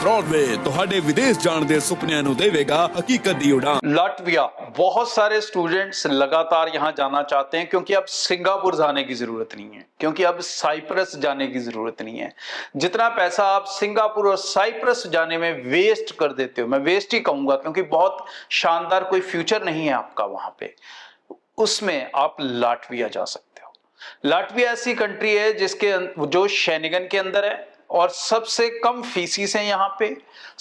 Broadway ਤੁਹਾਡੇ ਵਿਦੇਸ਼ ਜਾਣ ਦੇ ਸੁਪਨਿਆਂ ਨੂੰ ਦੇਵੇਗਾ ਹਕੀਕਤ ਦੀ ਉਡਾਨ। लाटविया, बहुत सारे स्टूडेंट्स लगातार यहाँ जाना चाहते हैं क्योंकि अब सिंगापुर जाने की जरूरत नहीं है, क्योंकि अब साइप्रस जाने की जरूरत नहीं है। जितना पैसा आप सिंगापुर और साइप्रस जाने में वेस्ट कर देते हो, मैं वेस्ट ही कहूंगा क्योंकि बहुत शानदार कोई फ्यूचर नहीं है आपका वहां पे, उसमें आप लाटविया जा सकते हो। लाटविया ऐसी कंट्री है जिसके जो शेनिगन के अंदर है और सबसे कम फीसिस हैं यहाँ पे,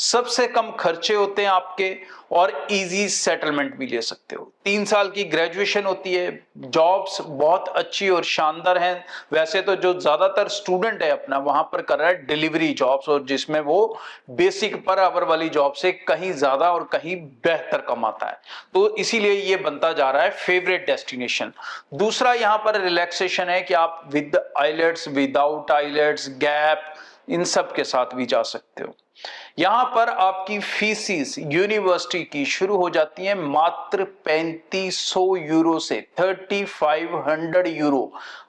सबसे कम खर्चे होते हैं आपके और इजी सेटलमेंट भी ले सकते हो। 3 साल की ग्रेजुएशन होती है, जॉब्स बहुत अच्छी और शानदार हैं। वैसे तो जो ज्यादातर स्टूडेंट है अपना वहां पर कर रहा है डिलीवरी जॉब्स, और जिसमें वो बेसिक पर आवर वाली जॉब से कहीं ज्यादा और कहीं बेहतर कमाता है, तो इसीलिए ये बनता जा रहा है फेवरेट डेस्टिनेशन। दूसरा यहाँ पर रिलैक्सेशन है कि आप with IELTS, without IELTS, gap, इन सब के साथ भी जा सकते हो। यहां पर आपकी फीसिस यूनिवर्सिटी की शुरू हो जाती है मात्र 3500 यूरो से, 3500 यूरो,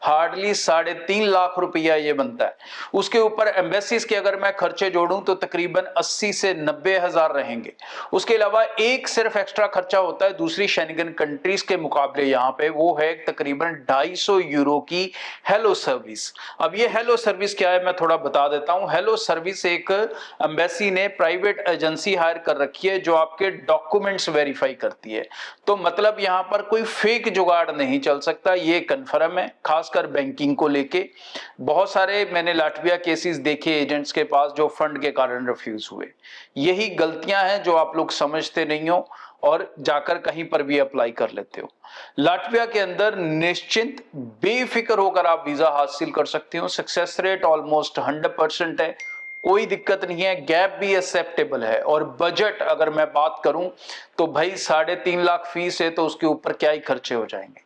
हार्डली 3.5 लाख रुपया ये बनता है। उसके ऊपर एम्बेसीज के अगर मैं खर्चे जोड़ूं तो तकरीबन 80 से 90 हजार रहेंगे। उसके अलावा एक सिर्फ एक्स्ट्रा खर्चा होता है दूसरी शेनिगन कंट्रीज के मुकाबले यहाँ पे, वो है तकरीबन 250 यूरो की हेलो सर्विस। अब ये हेलो सर्विस क्या है मैं थोड़ा बता देता हूं। हेलो सर्विस एक एम्बेसी ने प्राइवेट एजेंसी हायर कर रखी है जो आपके डॉक्यूमेंट्स वेरीफाई करती है, तो मतलब यहां पर कोई फेक जुगाड़ नहीं चल सकता, ये कन्फर्म है। खासकर बैंकिंग को लेके बहुत सारे मैंने लाटविया केसेस देखे एजेंट्स के पास जो फंड के कारण रिफ्यूज हुए। यही गलतियां हैं जो आप लोग समझते नहीं हो और जाकर कहीं पर भी अप्लाई कर लेते हो। लाटविया के अंदर निश्चिंत बेफिक्र होकर आप वीजा हासिल कर सकते हो। सक्सेस रेट ऑलमोस्ट 100% है, कोई दिक्कत नहीं है। गैप भी एक्सेप्टेबल है। और बजट अगर मैं बात करूं तो भाई 3.5 लाख फीस है तो उसके ऊपर क्या ही खर्चे हो जाएंगे।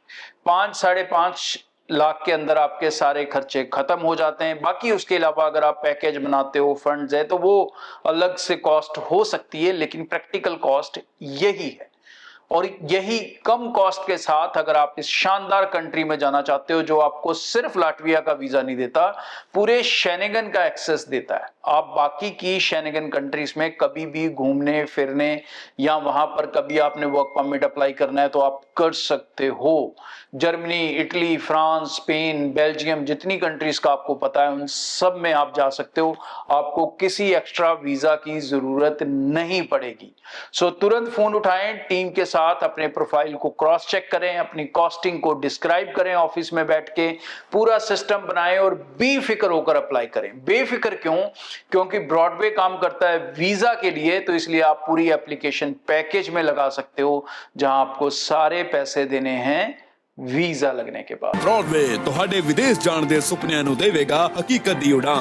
5-5.5 लाख के अंदर आपके सारे खर्चे खत्म हो जाते हैं। बाकी उसके अलावा अगर आप पैकेज बनाते हो, फंड्स है, तो वो अलग से कॉस्ट हो सकती है, लेकिन प्रैक्टिकल कॉस्ट यही है। और यही कम कॉस्ट के साथ अगर आप इस शानदार कंट्री में जाना चाहते हो जो आपको सिर्फ लाटविया का वीजा नहीं देता, पूरे शेनिगन का एक्सेस देता है, आप बाकी की शेनिगन कंट्रीज में कभी भी घूमने फिरने या वहां पर कभी आपने वर्क परमिट अप्लाई करना है तो आप कर सकते हो। Germany, Italy, France, Spain, Belgium, जितनी कंट्रीज का आपको पता है उन सब में आप जा सकते हो, आपको किसी एक्स्ट्रा वीजा की जरूरत नहीं पड़ेगी। सो तुरंत फोन उठाएं, टीम के साथ अपने प्रोफाइल को क्रॉस चेक करें, अपनी कॉस्टिंग को डिस्क्राइब करें ऑफिस में बैठ के, पूरा सिस्टम बनाएं और बेफिक्र होकर अप्लाई करें। बेफिक्र क्यों? क्योंकि ब्रॉडवे काम करता है वीजा के लिए, तो इसलिए आप पूरी एप्लीकेशन पैकेज में लगा सकते हो जहां आपको सारे पैसे देने हैं वीजा लगने के बाद। ब्रॉडवे ਤੁਹਾਡੇ ਵਿਦੇਸ਼ ਜਾਣ ਦੇ ਸੁਪਨਿਆਂ ਨੂੰ ਦੇਵੇਗਾ ਹਕੀਕਤ ਦੀ ਉਡਾਨ।